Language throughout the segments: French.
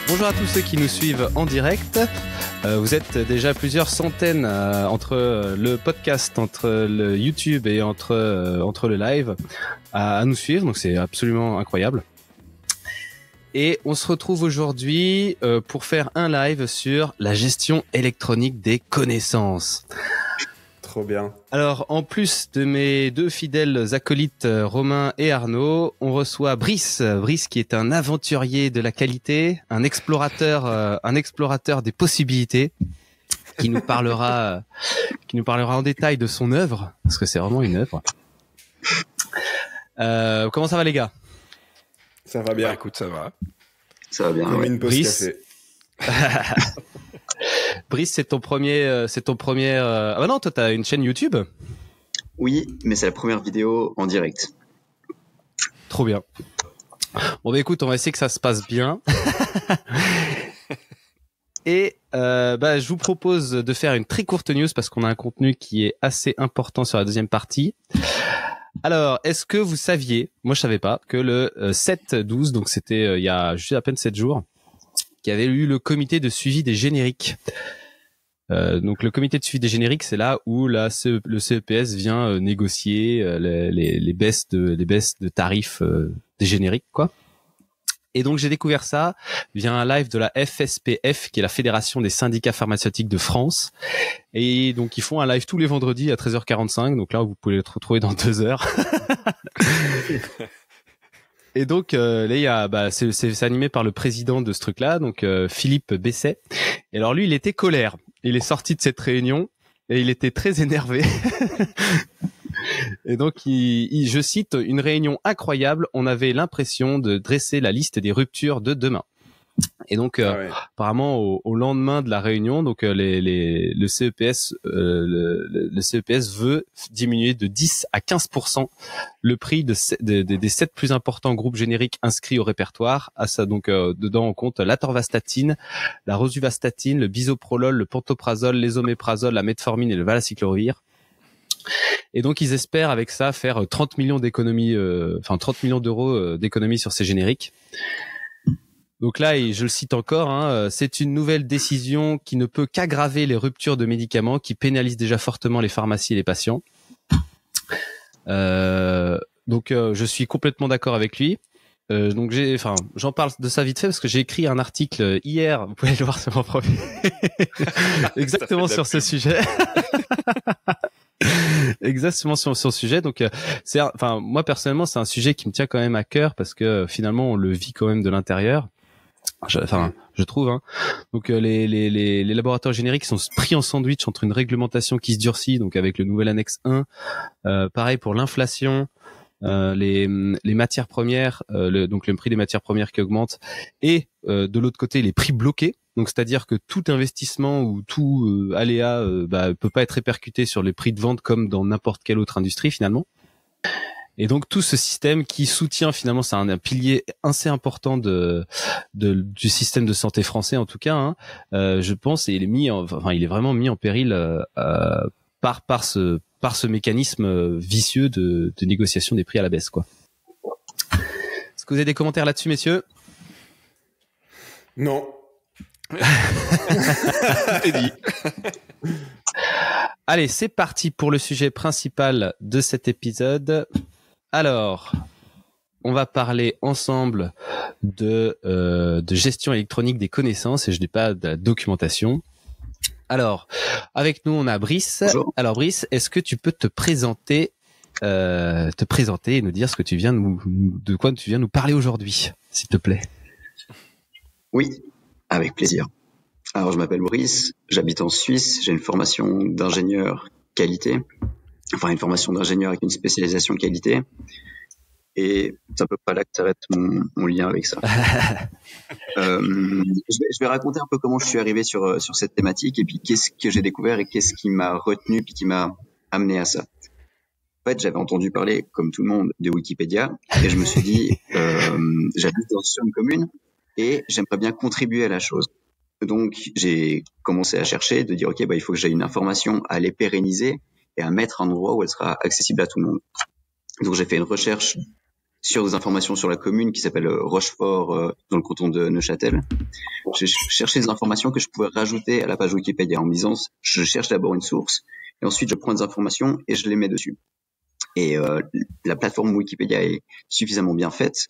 Bonjour à tous ceux qui nous suivent en direct. Vous êtes déjà plusieurs centaines entre le podcast, entre le YouTube et entre le live à nous suivre, donc c'est absolument incroyable. Et on se retrouve aujourd'hui pour faire un live sur la gestion électronique des connaissances. Trop bien. Alors, en plus de mes deux fidèles acolytes Romain et Arnaud, on reçoit Brice. Brice qui est un aventurier de la qualité, un explorateur des possibilités, qui nous parlera en détail de son œuvre, parce que c'est vraiment une œuvre. Comment ça va les gars ? Ça va bien. Bah, écoute, ça va. Ça va bien. Comme Ouais. une pause Brice. café. Brice, c'est ton premier. Ah bah non, toi t'as une chaîne YouTube. Oui, mais c'est la première vidéo en direct. Trop bien. Bon bah écoute, on va essayer que ça se passe bien. Et je vous propose de faire une très courte news parce qu'on a un contenu qui est assez important sur la deuxième partie. Alors, est-ce que vous saviez, moi je savais pas, que le 7/12, donc c'était il y a juste à peine 7 jours, qu'il y avait eu le comité de suivi des génériques. Donc le comité de suivi des génériques, c'est là où le CEPS vient négocier les baisses de tarifs des génériques, quoi. Et donc j'ai découvert ça via un live de la FSPF, qui est la Fédération des syndicats pharmaceutiques de France. Et donc ils font un live tous les vendredis à 13h45. Donc là vous pouvez le retrouver dans 2 heures. Et donc là il y a c'est animé par le président de ce truc-là, donc Philippe Besset. Et alors lui il était colère. Il est sorti de cette réunion et il était très énervé. Et donc, je cite, une réunion incroyable. On avait l'impression de dresser la liste des ruptures de demain. Et donc, apparemment, au lendemain de la réunion, donc le CEPS, le CEPS veut diminuer de 10 à 15% le prix des 7 plus importants groupes génériques inscrits au répertoire. À ça, donc, dedans, on compte l'atorvastatine, la rosuvastatine, le bisoprolol, le pantoprazole, l'esoméprazole, la metformine et le valacyclovir. Et donc ils espèrent avec ça faire 30 millions d'euros d'économies sur ces génériques. Donc là, et je le cite encore, c'est une nouvelle décision qui ne peut qu'aggraver les ruptures de médicaments qui pénalisent déjà fortement les pharmacies et les patients. Donc je suis complètement d'accord avec lui. Donc j'en parle de ça vite fait parce que j'ai écrit un article hier, vous pouvez le voir sur mon profil, exactement sur ce sujet. Exactement sur ce sujet. Donc moi personnellement c'est un sujet qui me tient quand même à cœur parce que finalement on le vit quand même de l'intérieur. Je trouve. Donc les laboratoires génériques sont pris en sandwich entre une réglementation qui se durcit, donc avec le nouvel annexe 1, pareil pour l'inflation, les matières premières, donc le prix des matières premières qui augmente, et de l'autre côté les prix bloqués. Donc c'est-à-dire que tout investissement ou tout aléa peut pas être répercuté sur les prix de vente comme dans n'importe quelle autre industrie finalement. Et donc tout ce système qui soutient finalement, c'est un pilier assez important du système de santé français en tout cas. Je pense, et il est vraiment mis en péril par ce mécanisme vicieux de négociation des prix à la baisse, quoi. Est-ce que vous avez des commentaires là-dessus, messieurs ? Non. C'est dit. Allez, c'est parti pour le sujet principal de cet épisode. Alors, on va parler ensemble de gestion électronique des connaissances, et je dis pas de la documentation. Alors, avec nous, on a Brice. Bonjour. Alors Brice, est-ce que tu peux te présenter et nous dire de quoi tu viens nous parler aujourd'hui, s'il te plaît ? Oui, avec plaisir. Alors, je m'appelle Brice, j'habite en Suisse, j'ai une formation d'ingénieur qualité, enfin une formation d'ingénieur avec une spécialisation qualité, et c'est à peu près là que s'arrête mon lien avec ça. Je vais raconter un peu comment je suis arrivé sur cette thématique, et puis qu'est-ce que j'ai découvert et qu'est-ce qui m'a retenu puis qui m'a amené à ça. En fait, j'avais entendu parler, comme tout le monde, de Wikipédia, et je me suis dit, j'habite sur une commune, et j'aimerais bien contribuer à la chose. Donc, j'ai commencé à chercher, de dire, il faut que j'aie une information à les pérenniser et à mettre à un endroit où elle sera accessible à tout le monde. Donc, j'ai fait une recherche sur des informations sur la commune qui s'appelle Rochefort, dans le canton de Neuchâtel. J'ai cherché des informations que je pouvais rajouter à la page Wikipédia en me disant, je cherche d'abord une source, et ensuite je prends des informations et je les mets dessus. Et la plateforme Wikipédia est suffisamment bien faite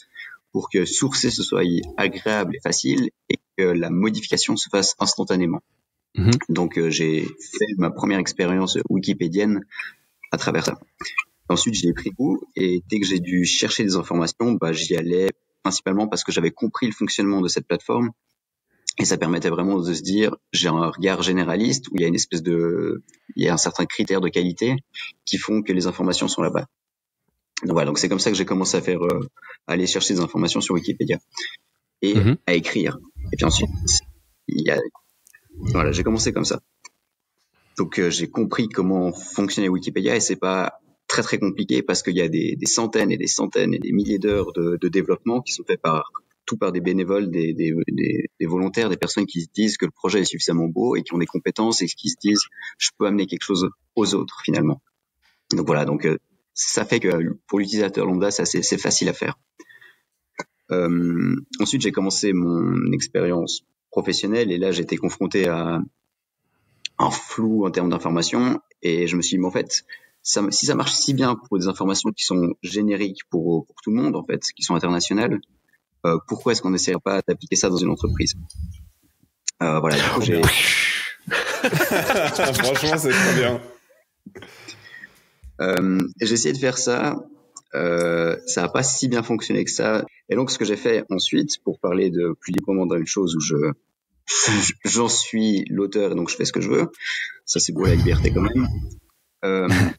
pour que sourcer ce soit agréable et facile, et que la modification se fasse instantanément. Donc j'ai fait ma première expérience wikipédienne à travers ça. Ensuite, j'y ai pris goût, et dès que j'ai dû chercher des informations, j'y allais principalement parce que j'avais compris le fonctionnement de cette plateforme, et ça permettait vraiment de se dire, j'ai un regard généraliste où il y a il y a un certain critère de qualité qui font que les informations sont là-bas. Donc voilà, donc c'est comme ça que j'ai commencé à aller chercher des informations sur Wikipédia et à écrire. Et puis ensuite, voilà, j'ai commencé comme ça. Donc j'ai compris comment fonctionnait Wikipédia, et c'est pas très très compliqué parce qu'il y a des centaines et des centaines et des milliers d'heures de développement qui sont faits par des bénévoles, des volontaires, des personnes qui se disent que le projet est suffisamment beau et qui ont des compétences et qui se disent je peux amener quelque chose aux autres finalement. Donc voilà, donc ça fait que pour l'utilisateur lambda, c'est facile à faire. Ensuite, j'ai commencé mon expérience professionnelle, et là j'étais confronté à un flou en termes d'informations, et je me suis dit, mais en fait, si ça marche si bien pour des informations qui sont génériques pour tout le monde, en fait, qui sont internationales, pourquoi est-ce qu'on n'essaierait pas d'appliquer ça dans une entreprise? Voilà, du coup, franchement, c'est très bien. J'ai essayé de faire ça. Ça n'a pas si bien fonctionné que ça. Et donc, ce que j'ai fait ensuite, pour parler de plus librement d'une chose où j'en suis l'auteur et donc je fais ce que je veux, ça c'est beau la liberté quand même,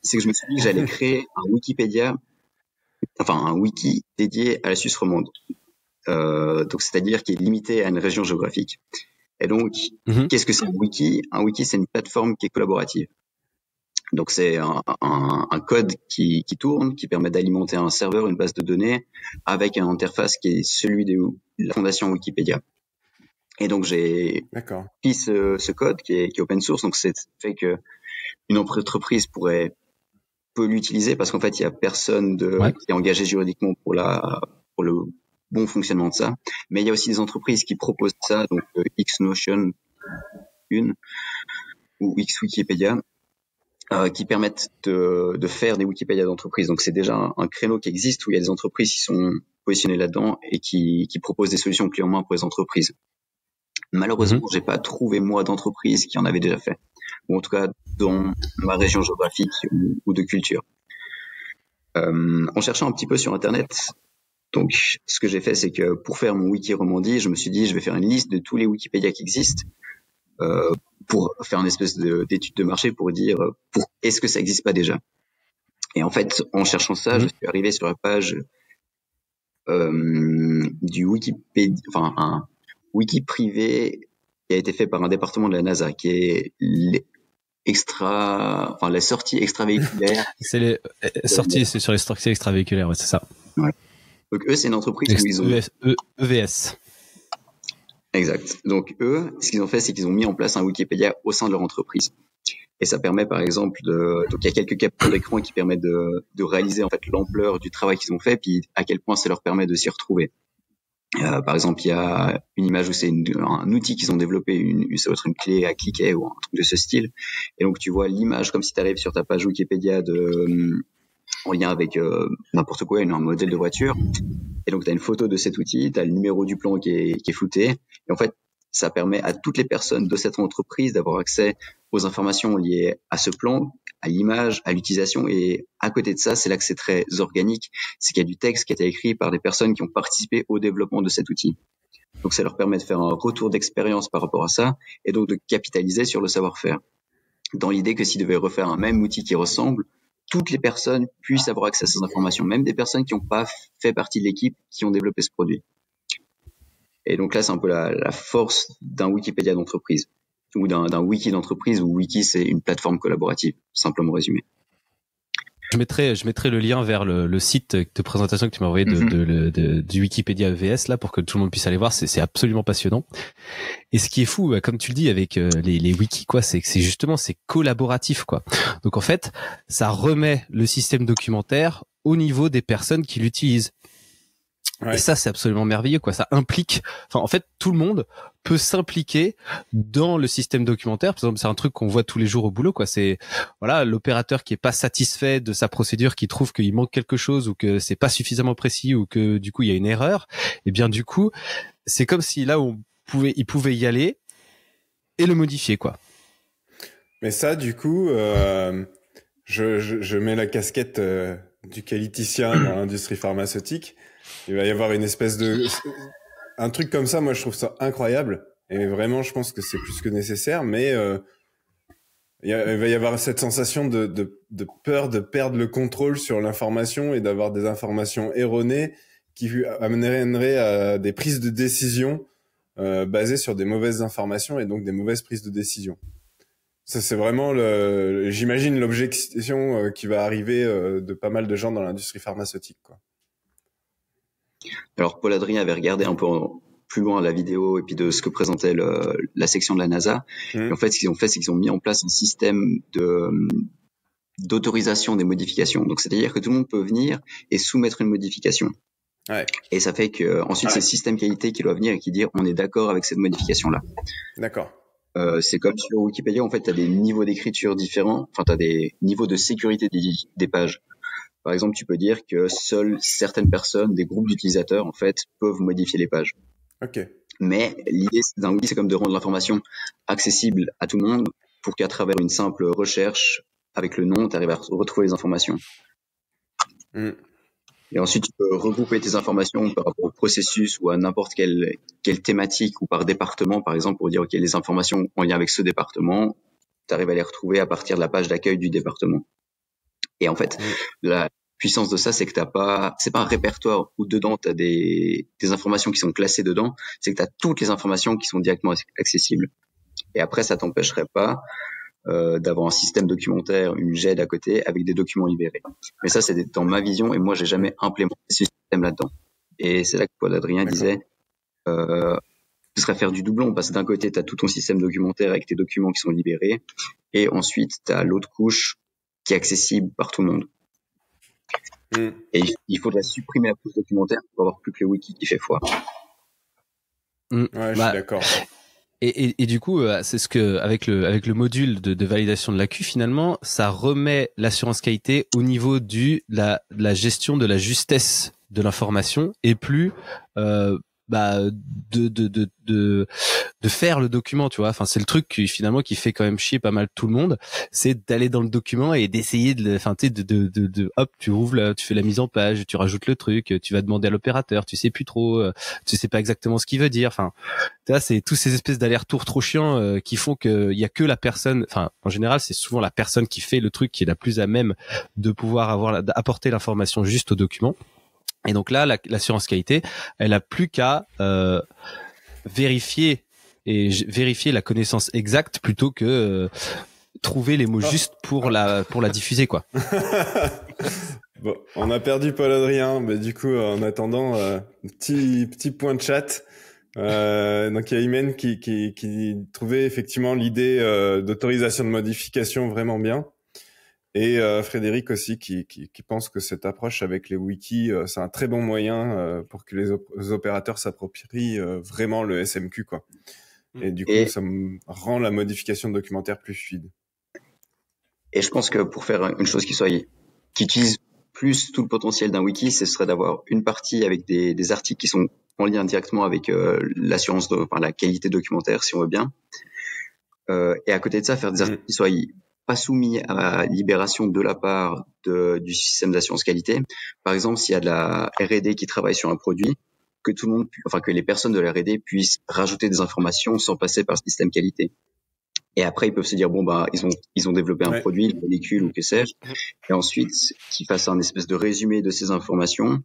c'est que je me suis dit que j'allais créer un Wikipédia, enfin un wiki dédié à la Suisse romande, donc c'est-à-dire qui est limité à une région géographique. Et donc, qu'est-ce que c'est un wiki? Un wiki, c'est une plateforme qui est collaborative. Donc c'est un code qui tourne, qui permet d'alimenter un serveur, une base de données, avec une interface qui est celui de la fondation Wikipédia. Et donc j'ai pris ce code qui est open source, donc c'est fait que une entreprise peut l'utiliser parce qu'en fait il y a personne qui est engagé juridiquement pour le bon fonctionnement de ça. Mais il y a aussi des entreprises qui proposent ça, donc Xnotion ou Xwikipédia, qui permettent de faire des Wikipédia d'entreprise. Donc c'est déjà un créneau qui existe où il y a des entreprises qui sont positionnées là-dedans et qui proposent des solutions clés en main pour les entreprises. Malheureusement, j'ai pas trouvé moi d'entreprise qui en avait déjà fait, ou en tout cas dans ma région géographique ou de culture. En cherchant un petit peu sur Internet, donc ce que j'ai fait, c'est que pour faire mon wiki Romandie, je me suis dit je vais faire une liste de tous les Wikipédia qui existent, pour faire une espèce d'étude de marché pour dire est-ce que ça existe pas déjà. Et en fait, en cherchant ça, je suis arrivé sur la page du Wikipédia, enfin un wiki privé qui a été fait par un département de la NASA, qui est la sortie extravéhiculaire. C'est les sorties, c'est sur les sorties extravéhiculaires, ouais, c'est ça. Ouais. Donc eux, c'est une entreprise où ils ont EVS. Exact. Donc eux, ce qu'ils ont fait, c'est qu'ils ont mis en place un Wikipédia au sein de leur entreprise. Et ça permet, par exemple, donc il y a quelques captures d'écran qui permettent de réaliser en fait l'ampleur du travail qu'ils ont fait, puis à quel point ça leur permet de s'y retrouver. Par exemple, il y a une image où c'est un outil qu'ils ont développé, ça va être une clé à cliquer ou un truc de ce style. Et donc tu vois l'image comme si tu arrives sur ta page Wikipédia en lien avec n'importe quoi, un modèle de voiture. Et donc tu as une photo de cet outil, tu as le numéro du plan qui est flouté. Et en fait, ça permet à toutes les personnes de cette entreprise d'avoir accès aux informations liées à ce plan, à l'image, à l'utilisation. Et à côté de ça, c'est là que c'est très organique. C'est qu'il y a du texte qui a été écrit par des personnes qui ont participé au développement de cet outil. Donc ça leur permet de faire un retour d'expérience par rapport à ça et donc de capitaliser sur le savoir-faire. Dans l'idée que s'ils devaient refaire un même outil qui ressemble, toutes les personnes puissent avoir accès à ces informations, même des personnes qui n'ont pas fait partie de l'équipe qui ont développé ce produit. Et donc là, c'est un peu la force d'un Wikipédia d'entreprise ou d'un wiki d'entreprise, où wiki, c'est une plateforme collaborative, simplement résumé. Je mettrai le lien vers le site de présentation que tu m'as envoyé du Wikipédia EVS là pour que tout le monde puisse aller voir. C'est absolument passionnant. Et ce qui est fou, comme tu le dis avec les wikis, quoi, c'est que c'est collaboratif, quoi. Donc en fait, ça remet le système documentaire au niveau des personnes qui l'utilisent. Ouais. Et ça, c'est absolument merveilleux, quoi. Ça implique, enfin, en fait, tout le monde peut s'impliquer dans le système documentaire. Par exemple, c'est un truc qu'on voit tous les jours au boulot, quoi. C'est, voilà, l'opérateur qui est pas satisfait de sa procédure, qui trouve qu'il manque quelque chose ou que c'est pas suffisamment précis ou que, du coup, il y a une erreur. Et bien, du coup, c'est comme si là, il pouvait y aller et le modifier, quoi. Mais ça, du coup, je mets la casquette du qualiticien dans l'industrie pharmaceutique. Il va y avoir une espèce de... Un truc comme ça, moi, je trouve ça incroyable. Et vraiment, je pense que c'est plus que nécessaire. Mais il va y avoir cette sensation de peur de perdre le contrôle sur l'information et d'avoir des informations erronées qui amèneraient à des prises de décision basées sur des mauvaises informations et donc des mauvaises prises de décision. Ça, c'est vraiment, j'imagine, l'objection qui va arriver de pas mal de gens dans l'industrie pharmaceutique, quoi. Alors, Paul Adrien avait regardé un peu plus loin la vidéo et puis de ce que présentait la section de la NASA. Et en fait, ce qu'ils ont fait, c'est qu'ils ont mis en place un système d'autorisation des modifications. Donc, c'est-à-dire que tout le monde peut venir et soumettre une modification. Ouais. Et ça fait que ensuite, c'est le système qualité qui doit venir et qui dit on est d'accord avec cette modification-là. D'accord. C'est comme sur Wikipédia, en fait, tu as des niveaux d'écriture différents. Enfin, tu as des niveaux de sécurité des pages. Par exemple, tu peux dire que seules certaines personnes, des groupes d'utilisateurs, en fait, peuvent modifier les pages. Ok. Mais l'idée d'un wiki, c'est comme de rendre l'information accessible à tout le monde pour qu'à travers une simple recherche avec le nom, tu arrives à retrouver les informations. Et ensuite, tu peux regrouper tes informations par rapport au processus ou à n'importe quelle thématique ou par département, par exemple, pour dire, OK, les informations en lien avec ce département, tu arrives à les retrouver à partir de la page d'accueil du département. Et en fait, la puissance de ça, c'est que c'est pas un répertoire où dedans tu as des informations qui sont classées dedans, c'est que tu as toutes les informations qui sont directement accessibles. Et après, ça t'empêcherait pas d'avoir un système documentaire, une GED à côté avec des documents libérés. Mais ça, c'est dans ma vision et moi, j'ai jamais implémenté ce système là-dedans. Et c'est là que Paul Adrien disait ce serait faire du doublon parce que d'un côté, tu as tout ton système documentaire avec tes documents qui sont libérés et ensuite, tu as l'autre couche qui est accessible par tout le monde. Et il faudrait supprimer la couche documentaire pour avoir plus que le wiki qui fait foi. Ouais, je suis d'accord. Et du coup, c'est ce que avec le module de validation de l'AQ, finalement, ça remet l'assurance qualité au niveau de la gestion de la justesse de l'information et plus de faire le document, tu vois. Enfin, c'est le truc finalement qui fait quand même chier pas mal tout le monde, c'est d'aller dans le document et d'essayer hop, tu ouvres tu fais la mise en page, tu rajoutes le truc, tu vas demander à l'opérateur, tu sais plus trop, tu sais pas exactement ce qu'il veut dire. Enfin, tu vois, c'est tous ces espèces d'allers-retours trop chiants qui font que il y a que la personne, enfin, en général, c'est souvent la personne qui fait le truc qui est la plus à même de pouvoir apporter l'information juste au document. Et donc là, l'assurance qualité, elle a plus qu'à vérifier la connaissance exacte plutôt que trouver les mots justes pour la diffuser, quoi. Bon, on a perdu Paul Adrien, mais du coup, en attendant, petit point de chat. Donc il y a Imen qui trouvait effectivement l'idée d'autorisation de modification vraiment bien. Et Frédéric aussi qui pense que cette approche avec les wikis, c'est un très bon moyen pour que les opérateurs s'approprient vraiment le SMQ, quoi. Et du coup, ça me rend la modification de documentaire plus fluide. Et je pense que pour faire une chose qui utilise plus tout le potentiel d'un wiki, ce serait d'avoir une partie avec des articles qui sont en lien directement avec l'assurance, la qualité documentaire, si on veut bien. Et à côté de ça, faire des articles qui soient pas soumis à libération de la part du système d'assurance qualité. Par exemple, s'il y a de la R&D qui travaille sur un produit, que les personnes de la R&D puissent rajouter des informations sans passer par le système qualité. Et après, ils peuvent se dire, ils ont développé un produit, une molécule ou que sais-je. Et ensuite, qu'ils fassent un espèce de résumé de ces informations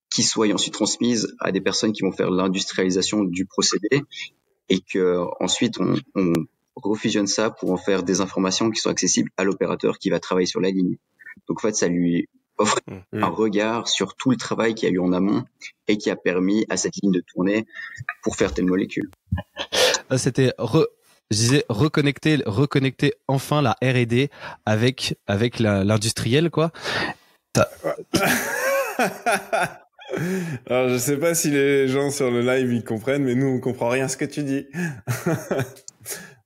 qui soient ensuite transmises à des personnes qui vont faire l'industrialisation du procédé et que ensuite on refusionne ça pour en faire des informations qui sont accessibles à l'opérateur qui va travailler sur la ligne. Donc en fait, ça lui offre un regard sur tout le travail qu'il y a eu en amont et qui a permis à cette ligne de tourner pour faire telle molécule. C'était je disais reconnecter enfin la R&D avec l'industriel, quoi. Alors, je sais pas si les gens sur le live ils comprennent, mais nous on comprend rien à ce que tu dis.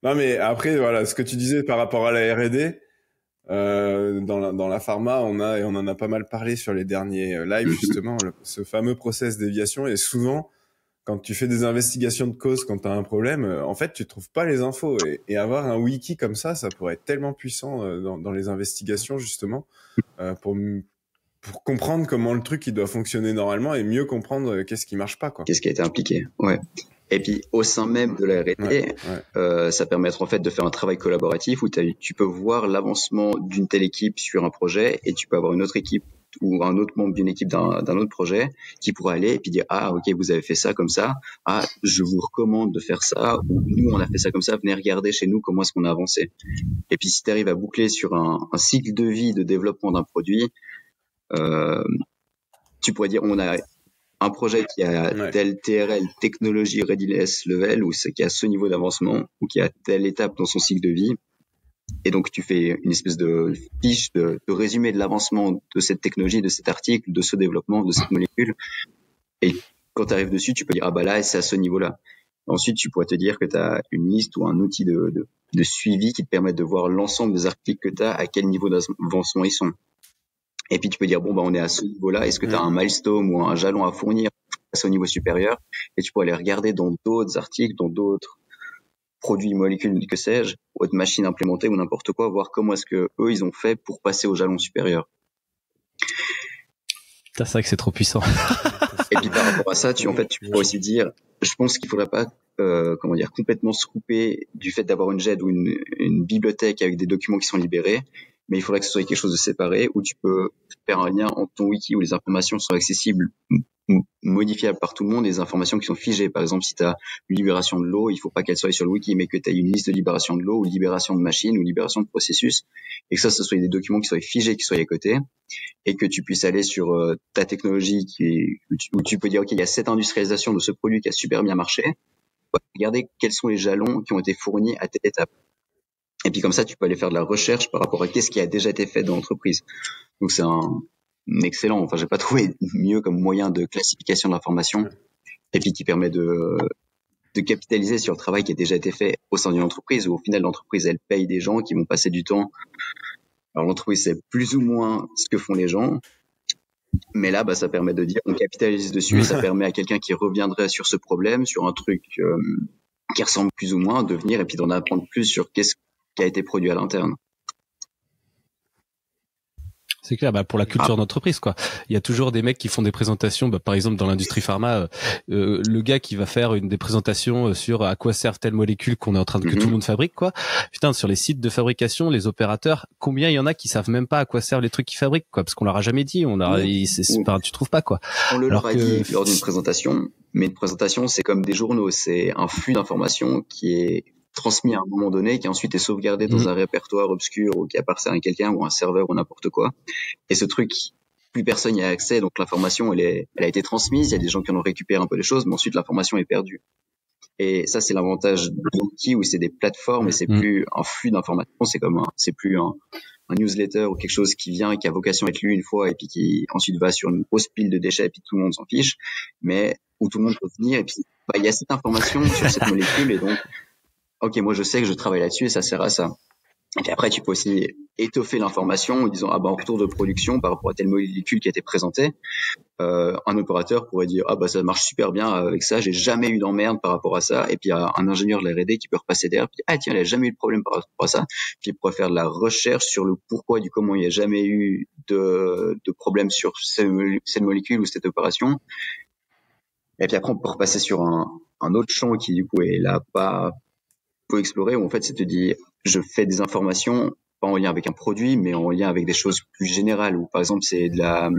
Non, mais après voilà, ce que tu disais par rapport à la R&D, dans la pharma, on en a pas mal parlé sur les derniers lives justement, ce fameux process déviation. Et souvent, quand tu fais des investigations de cause, quand tu as un problème, en fait, tu trouves pas les infos. Et avoir un wiki comme ça pourrait être tellement puissant dans les investigations justement, pour comprendre comment le truc il doit fonctionner normalement et mieux comprendre qu'est-ce qui marche pas, quoi. Qu'est-ce qui a été impliqué. Ouais. Et puis au sein même de la R&D, ça permet en fait de faire un travail collaboratif où tu peux voir l'avancement d'une telle équipe sur un projet et tu peux avoir une autre équipe ou un autre membre d'une équipe d'un autre projet qui pourra aller et puis dire ah ok vous avez fait ça comme ça, ah je vous recommande de faire ça, ou nous on a fait ça comme ça, venez regarder chez nous comment est-ce qu'on a avancé. Et puis si tu arrives à boucler sur un cycle de vie de développement d'un produit, tu pourrais dire on a un projet qui a tel TRL, technologie readiness level, ou qui a ce niveau d'avancement, ou qui a telle étape dans son cycle de vie. Et donc, tu fais une espèce de fiche de résumé de l'avancement de cette technologie, de cet article, de ce développement, de cette molécule. Et quand tu arrives dessus, tu peux dire, ah bah là, c'est à ce niveau-là. Ensuite, tu pourrais te dire que tu as une liste ou un outil de suivi qui te permet de voir l'ensemble des articles que tu as, à quel niveau d'avancement ils sont. Et puis tu peux dire bon bah on est à ce niveau-là, est-ce que tu as un milestone ou un jalon à fournir pour passer au niveau supérieur, et tu peux aller regarder dans d'autres articles, dans d'autres produits, molécules, que sais-je, ou autres machines implémentées ou n'importe quoi, voir comment est-ce que eux ils ont fait pour passer au jalon supérieur. C'est vrai que c'est trop puissant. Et puis par rapport à ça, tu peux aussi dire, je pense qu'il faudrait pas complètement se couper du fait d'avoir une GED ou une bibliothèque avec des documents qui sont libérés, mais il faudrait que ce soit quelque chose de séparé où tu peux faire un lien entre ton wiki où les informations sont accessibles, modifiables par tout le monde, et des informations qui sont figées. Par exemple, si tu as une libération de l'eau, il faut pas qu'elle soit sur le wiki, mais que tu aies une liste de libération de l'eau, ou libération de machines, ou libération de processus, et que ce soit des documents qui soient figés, qui soient à côté, et que tu puisses aller sur ta technologie où tu peux dire ok, il y a cette industrialisation de ce produit qui a super bien marché, regarder quels sont les jalons qui ont été fournis à telle étape. Et puis comme ça, tu peux aller faire de la recherche par rapport à qu'est-ce qui a déjà été fait dans l'entreprise. Donc c'est un excellent, enfin j'ai pas trouvé mieux comme moyen de classification de l'information, et puis qui permet de capitaliser sur le travail qui a déjà été fait au sein d'une entreprise, où au final l'entreprise elle paye des gens qui vont passer du temps. Alors l'entreprise c'est plus ou moins ce que font les gens, mais là ça permet de dire on capitalise dessus, et ça permet à quelqu'un qui reviendrait sur ce problème, sur un truc qui ressemble plus ou moins, de venir et puis d'en apprendre plus sur qu'est-ce qui a été produit à l'interne. C'est clair, pour la culture d'entreprise, quoi. Il y a toujours des mecs qui font des présentations, par exemple dans l'industrie pharma, le gars qui va faire des présentations sur à quoi sert telle molécule qu'on est en train de que tout le monde fabrique, quoi. Putain, sur les sites de fabrication, les opérateurs, combien il y en a qui savent même pas à quoi servent les trucs qu'ils fabriquent, quoi, parce qu'on leur a jamais dit, tu trouves pas, quoi. On leur a dit lors d'une présentation, mais une présentation c'est comme des journaux, c'est un flux d'informations qui est transmis à un moment donné, qui ensuite est sauvegardé dans un répertoire obscur ou qui appartient à quelqu'un ou un serveur ou n'importe quoi. Et ce truc, plus personne n'y a accès, donc l'information elle a été transmise, il y a des gens qui en ont récupéré un peu les choses, mais ensuite l'information est perdue. Et ça c'est l'avantage de l'outil où c'est des plateformes et c'est plus un flux d'informations, c'est plus un newsletter ou quelque chose qui vient et qui a vocation à être lu une fois et puis qui ensuite va sur une grosse pile de déchets et puis tout le monde s'en fiche, mais où tout le monde peut venir et puis il y a cette information sur cette molécule, et donc ok, moi je sais que je travaille là-dessus et ça sert à ça. Et puis après, tu peux aussi étoffer l'information en disant en retour de production par rapport à telle molécule qui a été présentée, un opérateur pourrait dire ça marche super bien avec ça, j'ai jamais eu d'emmerde par rapport à ça. Et puis il y a un ingénieur de la R&D qui peut repasser derrière, puis tiens, il a jamais eu de problème par rapport à ça. Puis il pourrait faire de la recherche sur le pourquoi du comment il n'y a jamais eu de problème sur cette molécule ou cette opération. Et puis après, on peut repasser sur un autre champ qui du coup est là pas faut explorer, où en fait c'est te dire je fais des informations pas en lien avec un produit mais en lien avec des choses plus générales, ou par exemple c'est de la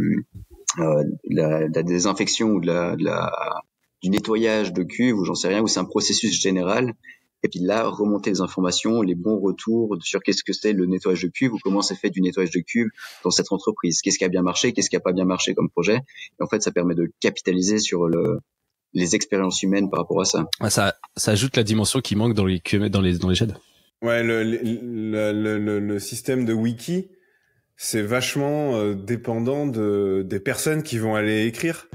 désinfection ou du nettoyage de cuve ou j'en sais rien, où c'est un processus général, et puis là remonter les informations, les bons retours sur qu'est-ce que c'est le nettoyage de cuve ou comment c'est fait du nettoyage de cuve dans cette entreprise, qu'est-ce qui a bien marché, qu'est-ce qui a pas bien marché comme projet, et en fait ça permet de capitaliser sur les expériences humaines par rapport à ça. Ça ajoute la dimension qui manque dans les GED. Ouais, le système de wiki, c'est vachement dépendant des personnes qui vont aller écrire.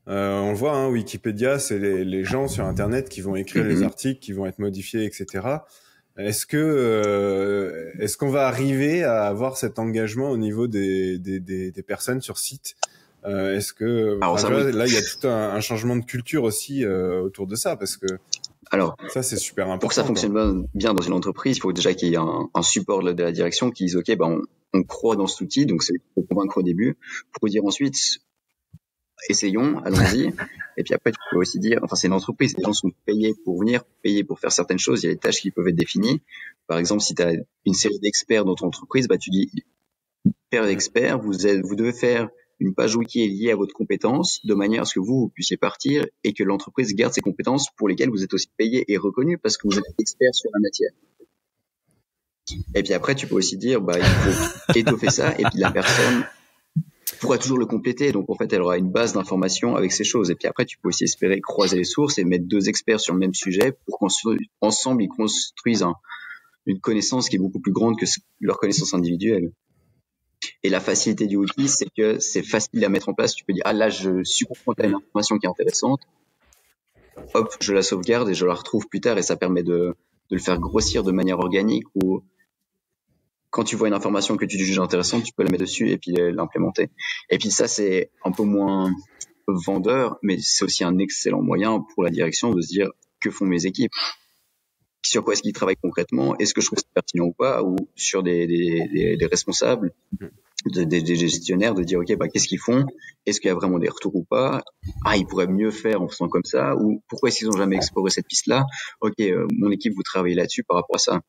On le voit, hein, Wikipédia, c'est les gens sur Internet qui vont écrire les articles, qui vont être modifiés, etc. Est-ce qu'on va arriver à avoir cet engagement au niveau des personnes sur site? Est-ce que là il y a tout un changement de culture aussi autour de ça, parce que ça c'est super important. Pour que ça fonctionne bien dans une entreprise, il faut déjà qu'il y ait un support de la direction qui dise ok, on croit dans cet outil, donc c'est pour convaincre au début, pour dire ensuite essayons, allons-y. Et puis après, tu peux aussi dire, enfin, c'est une entreprise, les gens sont payés pour venir, payés pour faire certaines choses, il y a des tâches qui peuvent être définies. Par exemple, si tu as une série d'experts dans ton entreprise, tu dis, pair d'experts, vous devez faire une page wiki liée à votre compétence, de manière à ce que vous puissiez partir et que l'entreprise garde ses compétences pour lesquelles vous êtes aussi payé et reconnu parce que vous êtes expert sur la matière. Et puis après, tu peux aussi dire, il faut étoffer ça, et puis la personne pourra toujours le compléter. Donc, en fait, elle aura une base d'informations avec ces choses. Et puis après, tu peux aussi espérer croiser les sources et mettre deux experts sur le même sujet pour qu'ensemble, ils construisent une connaissance qui est beaucoup plus grande que leur connaissance individuelle. Et la facilité du outil, c'est que c'est facile à mettre en place. Tu peux dire, là, je suis confronté à une information qui est intéressante. Hop, je la sauvegarde et je la retrouve plus tard, et ça permet de le faire grossir de manière organique, ou quand tu vois une information que tu juges intéressante, tu peux la mettre dessus et puis l'implémenter. Et puis ça, c'est un peu moins vendeur, mais c'est aussi un excellent moyen pour la direction de se dire, que font mes équipes? Sur quoi est-ce qu'ils travaillent concrètement? Est-ce que je trouve ça pertinent ou pas? Ou sur des responsables, des gestionnaires, de dire, ok, qu'est-ce qu'ils font? Est-ce qu'il y a vraiment des retours ou pas? Ils pourraient mieux faire en faisant comme ça. Ou pourquoi est-ce qu'ils n'ont jamais exploré cette piste-là? Ok, mon équipe, vous travaillez là-dessus par rapport à ça.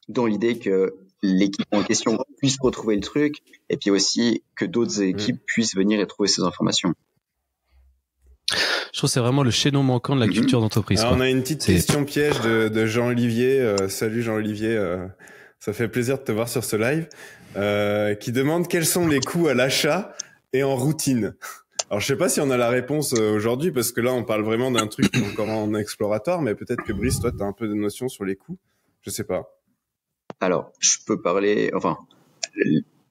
Dans l'idée que l'équipe en question puisse retrouver le truc, et puis aussi que d'autres équipes puissent venir et trouver ces informations. Je trouve que c'est vraiment le chaînon manquant de la culture d'entreprise. Alors, on a une petite question piège de Jean-Olivier. Salut Jean-Olivier, ça fait plaisir de te voir sur ce live. Qui demande quels sont les coûts à l'achat et en routine. Alors, je sais pas si on a la réponse aujourd'hui, parce que là, on parle vraiment d'un truc encore en exploratoire, mais peut-être que Brice, toi, tu as un peu de notion sur les coûts. Je sais pas. Alors, je peux parler,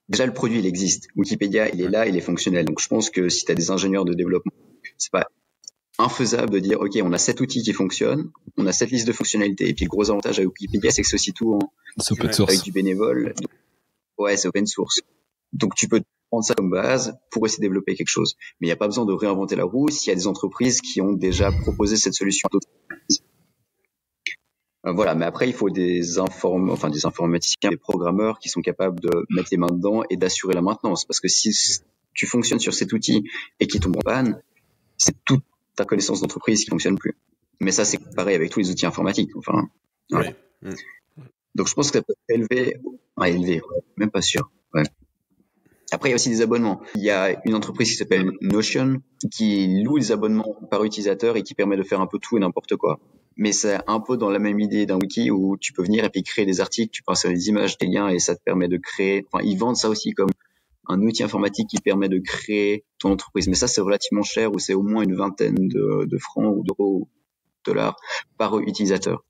déjà le produit, il existe. Wikipédia, il est là, il est fonctionnel. Donc, je pense que si tu as des ingénieurs de développement, c'est pas infaisable de dire, ok, on a cet outil qui fonctionne, on a cette liste de fonctionnalités. Et puis, le gros avantage à Wikipédia, c'est que c'est aussi tout avec du bénévole. Donc, ouais, c'est open source. Donc, tu peux prendre ça comme base pour essayer de développer quelque chose. Mais il n'y a pas besoin de réinventer la roue s'il y a des entreprises qui ont déjà proposé cette solution à d'autres entreprises. Voilà, mais après, il faut des informaticiens, des programmeurs qui sont capables de mettre les mains dedans et d'assurer la maintenance. Parce que si tu fonctionnes sur cet outil et qu'il tombe en panne, c'est toute ta connaissance d'entreprise qui fonctionne plus. Mais ça, c'est pareil avec tous les outils informatiques. Enfin, voilà. Oui. Donc, je pense que ça peut être élevé, même pas sûr. Ouais. Après, il y a aussi des abonnements. Il y a une entreprise qui s'appelle Notion qui loue les abonnements par utilisateur et qui permet de faire un peu tout et n'importe quoi. Mais c'est un peu dans la même idée d'un wiki où tu peux venir et puis créer des articles, tu peux insérer des images, des liens, et ça te permet de créer, ils vendent ça aussi comme un outil informatique qui permet de créer ton entreprise. Mais ça, c'est relativement cher, ou c'est au moins une vingtaine de francs ou d'euros ou dollars par utilisateur.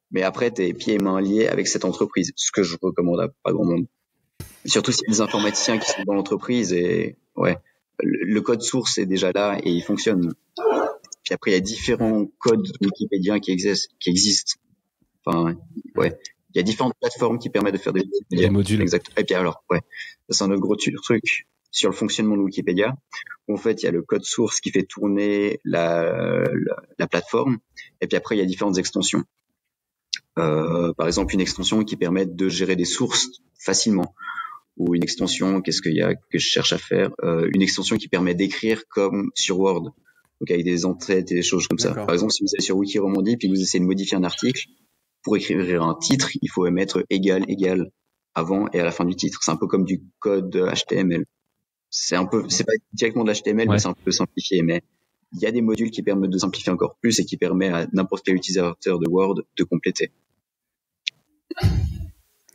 Mais après, t'es pieds et mains liés avec cette entreprise, ce que je recommande à pas grand monde. Surtout si les informaticiens qui sont dans l'entreprise, et le code source est déjà là et il fonctionne. Puis après, il y a différents codes wikipédiens qui existent. Enfin, il y a différentes plateformes qui permettent de faire des modules. Exact. Et puis alors, ça, c'est un autre gros truc sur le fonctionnement de Wikipédia. En fait, il y a le code source qui fait tourner la plateforme. Et puis après, il y a différentes extensions. Par exemple, une extension qui permet de gérer des sources facilement. Ou une extension, qu'est-ce qu'il y a que je cherche à faire? Une extension qui permet d'écrire comme sur Word. Donc avec des entraites et des choses comme ça. Par exemple, si vous allez sur Wikiromandie puis vous essayez de modifier un article, pour écrire un titre, il faut mettre égal avant et à la fin du titre. C'est un peu comme du code HTML. C'est pas directement de l'HTML, mais c'est un peu simplifié. Mais il y a des modules qui permettent de simplifier encore plus et qui permettent à n'importe quel utilisateur de Word de compléter.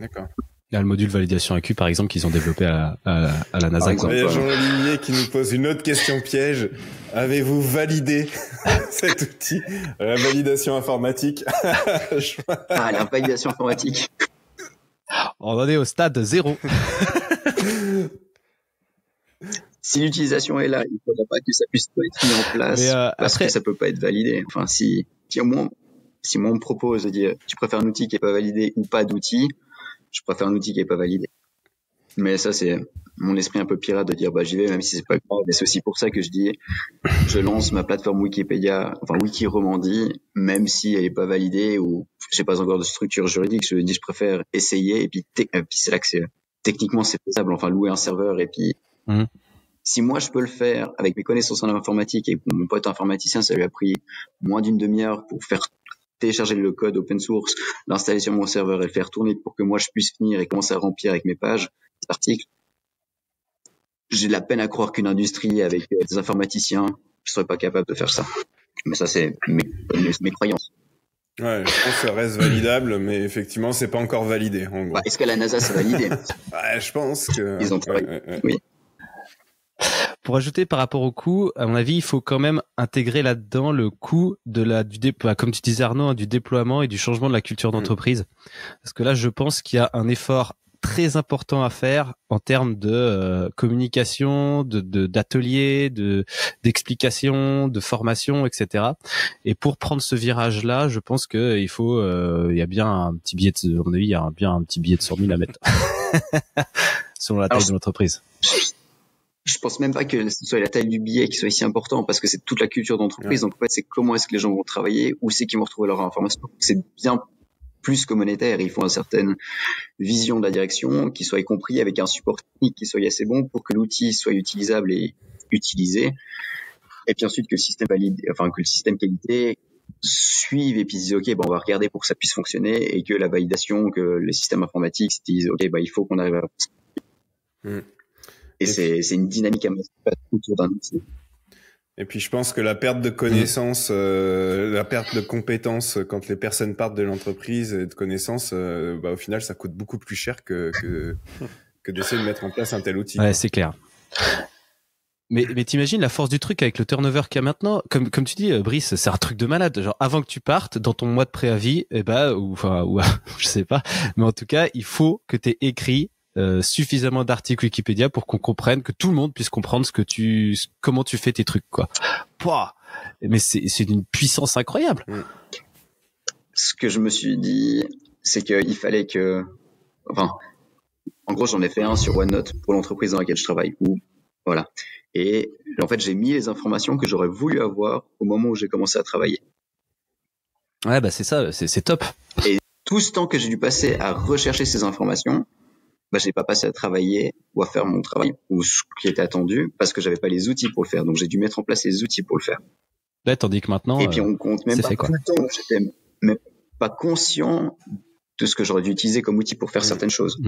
D'accord. Il y a le module validation AQ, par exemple, qu'ils ont développé à la NASA. Il y a Jean-Olivier qui nous pose une autre question piège. Avez-vous validé cet outil? La validation informatique. La validation informatique. On en est au stade 0. si l'utilisation est là, il ne faudrait pas que ça puisse pas être mis en place parce après... que ça peut pas être validé. Enfin, si moi on me propose de dire tu préfères un outil qui est pas validé ou pas d'outil, je préfère un outil qui est pas validé. Mais ça, c'est mon esprit un peu pirate de dire j'y vais même si c'est pas grave. Et c'est aussi pour ça que je dis je lance ma plateforme Wikipédia, enfin Wiki Romandie, même si elle est pas validée ou j'ai pas encore de structure juridique. Je dis je préfère essayer et puis c'est là que c'est techniquement c'est faisable. Enfin louer un serveur et puis si moi je peux le faire avec mes connaissances en informatique et mon pote informaticien, ça lui a pris moins d'une demi-heure pour faire télécharger le code open source, l'installer sur mon serveur et le faire tourner pour que moi je puisse venir et commencer à remplir avec mes pages des articles. J'ai de la peine à croire qu'une industrie avec des informaticiens, je serais pas capable de faire ça. Mais ça, c'est mes croyances. Ouais, je pense que ça reste validable, mais effectivement, c'est pas encore validé, en gros. Est-ce qu'à la NASA, c'est validé? Ouais, je pense que... Ils ont travaillé. Oui. Pour ajouter par rapport au coût, à mon avis, il faut quand même intégrer là-dedans le coût comme tu disais Arnaud, du déploiement et du changement de la culture d'entreprise. Parce que là, je pense qu'il y a un effort très important à faire en termes de communication, d'ateliers, d'explications, de formation, etc. Et pour prendre ce virage-là, je pense que il y a bien un petit billet à mon avis, il y a bien un petit billet de 100 000 à mettre selon la taille de l'entreprise. Je pense même pas que ce soit la taille du billet qui soit ici important parce que c'est toute la culture d'entreprise. Donc en fait, c'est comment est-ce que les gens vont travailler, où c'est qu'ils vont retrouver leur information. C'est bien plus que monétaire. Il faut une certaine vision de la direction qui soit compris avec un support technique qui soit assez bon pour que l'outil soit utilisable et utilisé. Et puis ensuite que le système valide, enfin que le système qualité suive et puis dise ok, on va regarder pour que ça puisse fonctionner et que la validation, que le système informatique se dise ok, il faut qu'on arrive à Et c'est une dynamique à mettre autour d'un outil. Et puis je pense que la perte de connaissances, la perte de compétences quand les personnes partent de l'entreprise et de connaissances, au final ça coûte beaucoup plus cher que d'essayer de mettre en place un tel outil. Ouais, c'est clair. Mais t'imagines la force du truc avec le turnover qu'il y a maintenant, comme tu dis, Brice, c'est un truc de malade. Genre avant que tu partes, dans ton mois de préavis, ou je sais pas, mais en tout cas, il faut que t'aies écrit suffisamment d'articles Wikipédia pour qu'on comprenne, que tout le monde puisse comprendre comment tu fais tes trucs, quoi. Pouah, mais c'est d'une puissance incroyable. Ce que je me suis dit, c'est qu'il fallait en gros, j'en ai fait un sur OneNote pour l'entreprise dans laquelle je travaille. Voilà. Et en fait, j'ai mis les informations que j'aurais voulu avoir au moment où j'ai commencé à travailler. Ouais, c'est ça, c'est top. Et tout ce temps que j'ai dû passer à rechercher ces informations, j'ai pas passé à travailler ou à faire mon travail ou ce qui était attendu parce que j'avais pas les outils pour le faire. Donc j'ai dû mettre en place les outils pour le faire. Là, tandis que maintenant, et puis on compte même pas tout le temps. J'étais même pas conscient de ce que j'aurais dû utiliser comme outil pour faire certaines choses.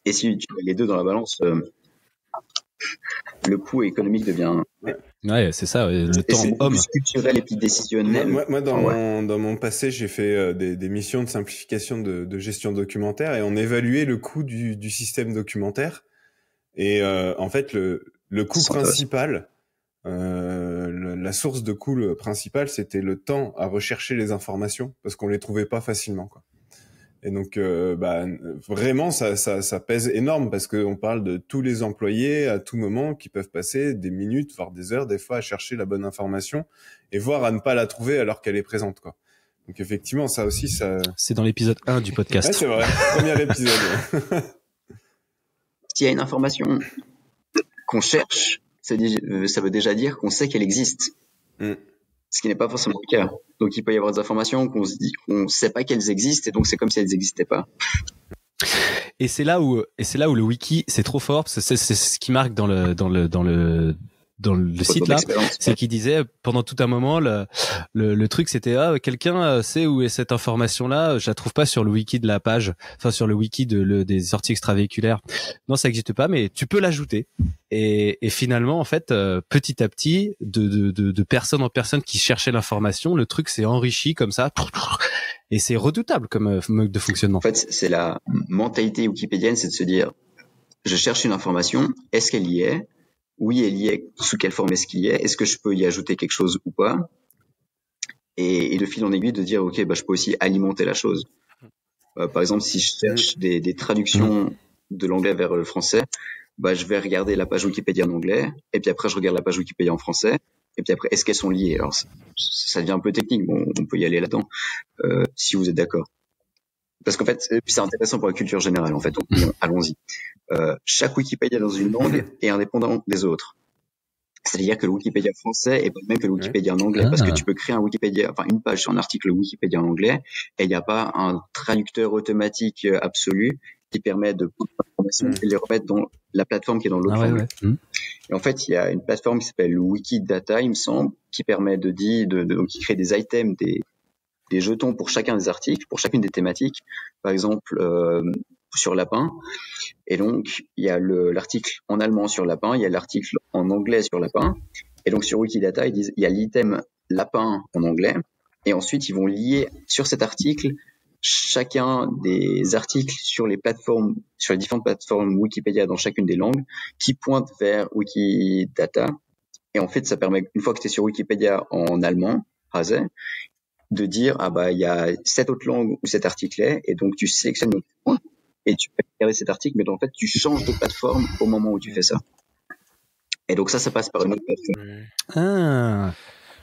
Et si tu mets les deux dans la balance, le coût économique devient... Ouais, c'est ça, le temps homme. Plus culturel et puis décisionnel. Moi dans mon passé, j'ai fait des missions de simplification de gestion documentaire et on évaluait le coût du système documentaire. Et en fait, le coût principal, la source de coût principal, c'était le temps à rechercher les informations parce qu'on les trouvait pas facilement, quoi. Et donc, vraiment, ça pèse énorme parce qu'on parle de tous les employés à tout moment qui peuvent passer des minutes, voire des heures, des fois, à chercher la bonne information et voire à ne pas la trouver alors qu'elle est présente, quoi. Donc, effectivement, ça aussi, ça... C'est dans l'épisode 1 du podcast. Ouais, c'est vrai. Premier épisode. S'il y a une information qu'on cherche, ça veut déjà dire qu'on sait qu'elle existe. Ce qui n'est pas forcément le cas. Donc, il peut y avoir des informations qu'on se dit qu'on sait pas qu'elles existent et donc c'est comme si elles n'existaient pas. Et c'est là où le wiki, c'est trop fort parce que c'est ce qui marque dans le site là, c'est qu'il disait pendant tout un moment le truc c'était quelqu'un sait où est cette information là, je la trouve pas sur le wiki de la page, enfin sur le wiki des sorties extravéhiculaires. Non, ça n'existe pas, mais tu peux l'ajouter. Et finalement en fait petit à petit de personne en personne qui cherchait l'information, le truc s'est enrichi comme ça. Et c'est redoutable comme mode de fonctionnement. En fait, c'est la mentalité wikipédienne, c'est de se dire je cherche une information, est-ce qu'elle y est? Oui, elle y est. Sous quelle forme est-ce qu'il y est? Est-ce que je peux y ajouter quelque chose ou pas? Et de fil en aiguille de dire, ok, je peux aussi alimenter la chose. Par exemple, si je cherche des traductions de l'anglais vers le français, bah, je vais regarder la page Wikipédia en anglais, et puis après, je regarde la page Wikipédia en français, et puis après, est-ce qu'elles sont liées? Alors, ça devient un peu technique, bon, on peut y aller là-dedans, si vous êtes d'accord. Parce qu'en fait, c'est intéressant pour la culture générale, en fait, donc, allons-y. Chaque Wikipédia dans une langue est indépendant des autres. C'est-à-dire que le Wikipédia français est pas le même que le Wikipédia en anglais, parce que tu peux créer un Wikipédia, enfin une page sur un article Wikipédia en anglais, et il n'y a pas un traducteur automatique absolu qui permet de prendre l'information et les remettre dans la plateforme qui est dans l'autre langue. Et en fait, il y a une plateforme qui s'appelle Wikidata, il me semble, qui permet donc qui crée des items, des jetons pour chacun des articles, pour chacune des thématiques. Par exemple, sur lapin. Et donc, il y a l'article en allemand sur lapin, il y a l'article en anglais sur lapin. Et donc, sur Wikidata, ils disent, il y a l'item lapin en anglais. Et ensuite, ils vont lier sur cet article chacun des articles sur les différentes plateformes Wikipédia dans chacune des langues qui pointent vers Wikidata. Et en fait, ça permet, une fois que tu es sur Wikipédia en allemand, Hase, de dire, ah bah, il y a cette autre langue où cet article est, et donc tu sélectionnes le point, et tu peux regarder cet article, mais en fait, tu changes de plateforme au moment où tu fais ça. Et donc ça passe par une autre plateforme. Ah.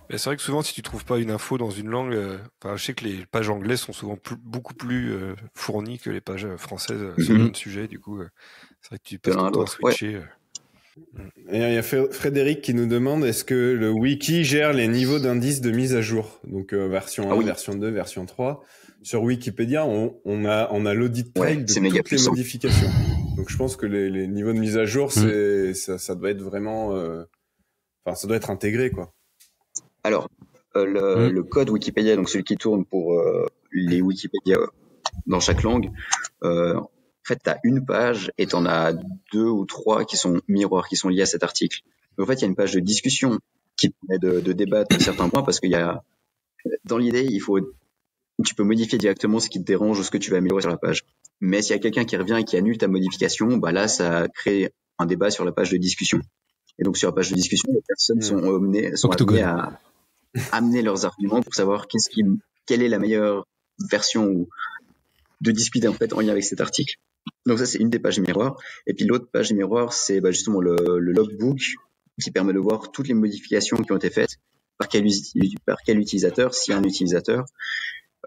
Mais c'est vrai que souvent, si tu trouves pas une info dans une langue, je sais que les pages anglaises sont souvent beaucoup plus fournies que les pages françaises selon le sujet. Du coup, c'est vrai que tu passes tout le temps à switcher. Et il y a Frédéric qui nous demande, est-ce que le wiki gère les niveaux d'indices de mise à jour? Donc version 1, version 2, version 3. Sur Wikipédia, on a l'audit trail de toutes les modifications. Donc je pense que les niveaux de mise à jour, ça doit être vraiment, ça doit être intégré, quoi. Alors, le code Wikipédia, donc celui qui tourne pour les Wikipédia dans chaque langue, en fait, tu as une page et tu en as 2 ou 3 qui sont miroirs, qui sont liés à cet article. Donc, en fait, il y a une page de discussion qui permet de débattre de certains points parce qu'il y a, dans l'idée, tu peux modifier directement ce qui te dérange ou ce que tu veux améliorer sur la page. Mais s'il y a quelqu'un qui revient et qui annule ta modification, bah là, ça crée un débat sur la page de discussion. Et donc, sur la page de discussion, les personnes sont amenées à amener leurs arguments pour savoir quelle est la meilleure version ou de discuter en fait en lien avec cet article. Donc ça, c'est une des pages miroirs. Et puis l'autre page miroir, c'est justement le logbook qui permet de voir toutes les modifications qui ont été faites, par quel utilisateur, s'il y a un utilisateur,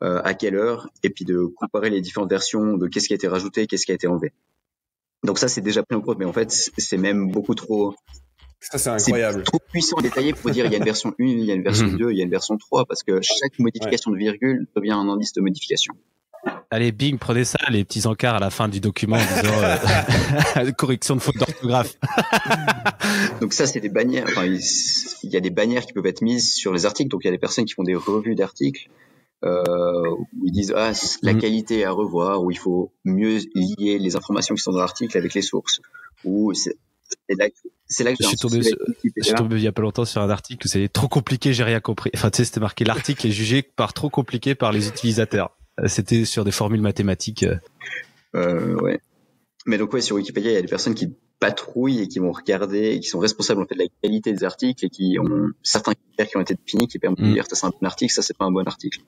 à quelle heure, et puis de comparer les différentes versions de qu'est-ce qui a été rajouté, qu'est-ce qui a été enlevé. Donc ça, c'est déjà pris en compte, mais en fait, c'est même beaucoup trop... Ça, c'est incroyable. C'est trop puissant et détaillé pour dire il y a une version 1, il y a une version 2, il y a une version 3, parce que chaque modification de virgule devient un indice de modification. Allez, bing, prenez ça, les petits encarts à la fin du document en disant correction de faute d'orthographe. Donc ça, c'est des bannières. Enfin, il y a des bannières qui peuvent être mises sur les articles. Donc il y a des personnes qui font des revues d'articles où ils disent la qualité à revoir, où il faut mieux lier les informations qui sont dans l'article avec les sources. Ou c'est là que je suis tombé il y a pas longtemps sur un article où c'est trop compliqué, j'ai rien compris. Enfin, tu sais, c'était marqué l'article est jugé par trop compliqué par les utilisateurs. C'était sur des formules mathématiques. Ouais. Mais donc sur Wikipédia, il y a des personnes qui patrouillent et qui vont regarder et qui sont responsables en fait de la qualité des articles et qui ont certains critères qui ont été définis qui permettent de dire ça c'est un bon article, ça c'est pas un bon article.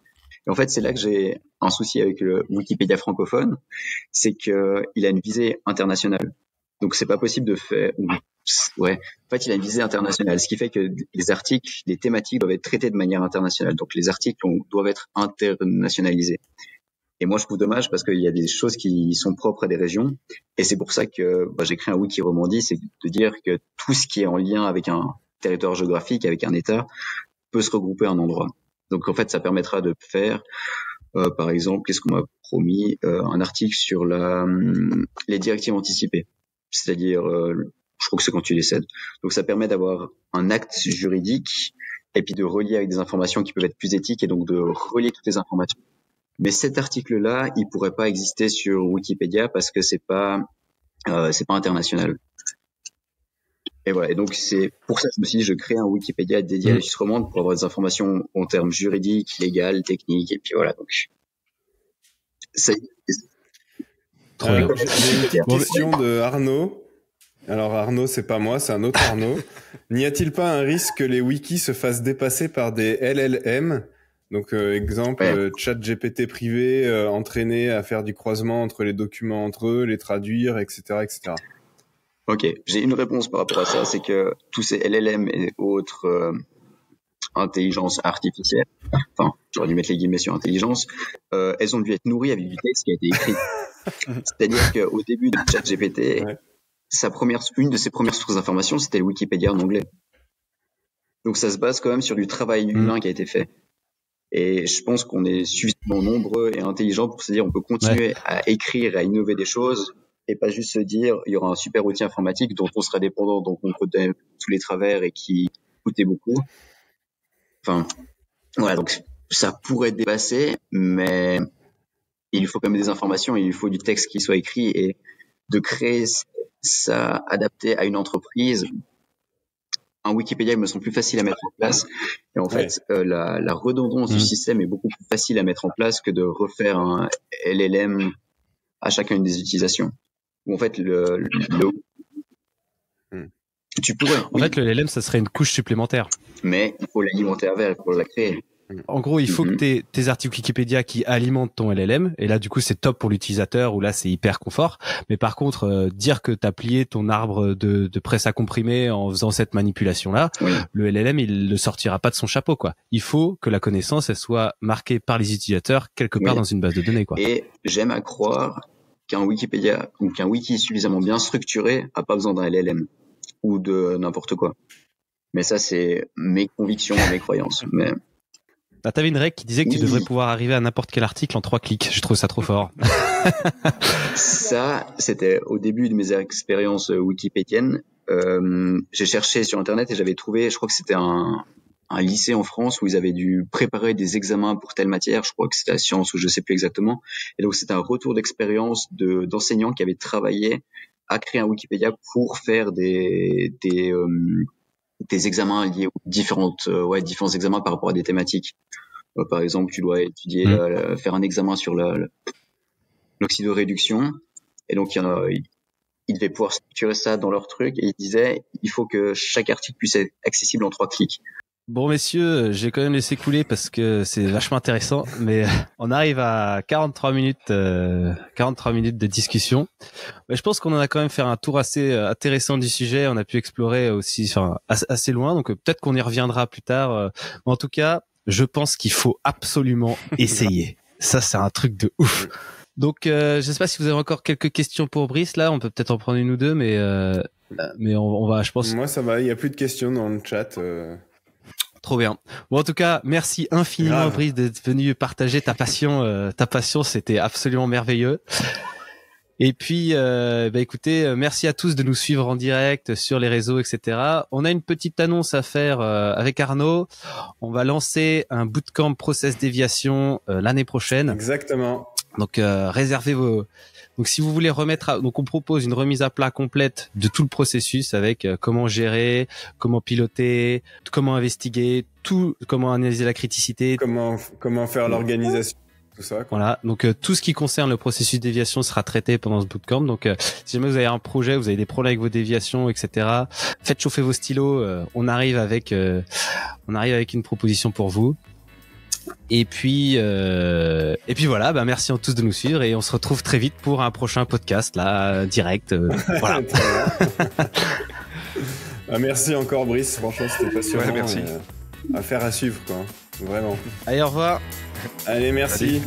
Et en fait, c'est là que j'ai un souci avec le Wikipédia francophone, c'est que il a une visée internationale. Donc c'est pas possible de faire en fait, il a une visée internationale, ce qui fait que les articles, les thématiques doivent être traités de manière internationale. Donc les articles doivent être internationalisés. Et moi, je trouve dommage parce qu'il y a des choses qui sont propres à des régions. Et c'est pour ça que j'ai créé un wiki Romandie, c'est de dire que tout ce qui est en lien avec un territoire géographique, avec un État, peut se regrouper à un endroit. Donc en fait, ça permettra de faire, par exemple, qu'est-ce qu'on m'a promis, un article sur les directives anticipées. C'est-à-dire, je crois que c'est quand tu décèdes. Donc ça permet d'avoir un acte juridique et puis de relier avec des informations qui peuvent être plus éthiques et donc de relier toutes les informations. Mais cet article-là, il pourrait pas exister sur Wikipédia parce que c'est pas international. Et voilà. Et donc c'est pour ça que je me suis dit, je crée un Wikipédia dédié à la justice romande pour avoir des informations en termes juridiques, légales, techniques, et puis voilà. Donc ça. J'ai une petite question de Arnaud. Alors Arnaud, c'est pas moi, c'est un autre Arnaud. N'y a-t-il pas un risque que les wikis se fassent dépasser par des LLM? Donc exemple, ChatGPT privé entraîné à faire du croisement entre les documents entre eux, les traduire, etc., etc. Ok, j'ai une réponse par rapport à ça, c'est que tous ces LLM et autres intelligence artificielle, enfin, j'aurais dû mettre les guillemets sur intelligence, elles ont dû être nourries avec du texte qui a été écrit. C'est-à-dire qu'au début de ChatGPT, une de ses premières sources d'informations, c'était le Wikipédia en anglais. Donc ça se base quand même sur du travail humain qui a été fait. Et je pense qu'on est suffisamment nombreux et intelligents pour se dire on peut continuer à écrire, à innover des choses, et pas juste se dire il y aura un super outil informatique dont on sera dépendant, dont on connaît tous les travers et qui coûtait beaucoup. Enfin, voilà, donc ça pourrait dépasser, mais il faut quand même des informations, il faut du texte qui soit écrit, et de créer ça adapté à une entreprise. Un Wikipédia me semble plus facile à mettre en place, et en fait la redondance du système est beaucoup plus facile à mettre en place que de refaire un LLM à chacune des utilisations. Où en fait tu pourrais. En fait, le LLM, ça serait une couche supplémentaire. Mais il faut l'alimenter avec pour la créer. En gros, il faut que t'aies tes articles Wikipédia qui alimentent ton LLM, et là, du coup, c'est top pour l'utilisateur, où là, c'est hyper confort. Mais par contre, dire que t'as plié ton arbre de presse à comprimer en faisant cette manipulation-là, le LLM, il le sortira pas de son chapeau, quoi. Il faut que la connaissance, elle soit marquée par les utilisateurs quelque part dans une base de données, quoi. Et j'aime à croire qu'un Wikipédia ou qu'un wiki suffisamment bien structuré a pas besoin d'un LLM ou de n'importe quoi. Mais ça, c'est mes convictions, mes croyances. Mais ah, t'avais une règle qui disait que tu devrais pouvoir arriver à n'importe quel article en 3 clics. Je trouve ça trop fort. Ça, c'était au début de mes expériences wikipédiennes. J'ai cherché sur Internet et j'avais trouvé, je crois que c'était un lycée en France où ils avaient dû préparer des examens pour telle matière. Je crois que c'était la science ou je sais plus exactement. Et donc, c'était un retour d'expérience d'enseignants qui avaient travaillé à créer un Wikipédia pour faire des examens liés aux différents examens par rapport à des thématiques. Par exemple, tu dois étudier, faire un examen sur l'oxydoréduction. Et donc, ils devaient pouvoir structurer ça dans leur truc. Et ils disaient, il faut que chaque article puisse être accessible en 3 clics. Bon, messieurs, j'ai quand même laissé couler parce que c'est vachement intéressant, mais on arrive à 43 minutes de discussion. Mais je pense qu'on en a quand même fait un tour assez intéressant du sujet. On a pu explorer aussi, enfin, assez loin. Donc peut-être qu'on y reviendra plus tard. En tout cas, je pense qu'il faut absolument essayer. Ça, c'est un truc de ouf. Donc, je sais pas si vous avez encore quelques questions pour Brice. Là, on peut peut-être en prendre une ou deux, mais on va, je pense. Moi, ça va. Il y a plus de questions dans le chat. Trop bien. Bon, en tout cas, merci infiniment, Brice, d'être venu partager ta passion. Ta passion, c'était absolument merveilleux. Et puis, écoutez, merci à tous de nous suivre en direct sur les réseaux, etc. On a une petite annonce à faire avec Arnaud. On va lancer un bootcamp process déviation l'année prochaine. Exactement. Donc, réservez vos... Donc, si vous voulez donc on propose une remise à plat complète de tout le processus avec comment gérer, comment piloter, comment investiguer, comment analyser la criticité, comment faire l'organisation, tout ça, quoi. Voilà. Donc tout ce qui concerne le processus de déviation sera traité pendant ce bootcamp. Donc si jamais vous avez un projet, vous avez des problèmes avec vos déviations, etc., faites chauffer vos stylos. On arrive avec une proposition pour vous. Et puis voilà, merci à tous de nous suivre et on se retrouve très vite pour un prochain podcast là direct. Voilà. Merci encore Brice, franchement c'était passionnant. Ouais, merci. Affaire à suivre quoi, vraiment. Allez, au revoir. Allez, merci. Allez.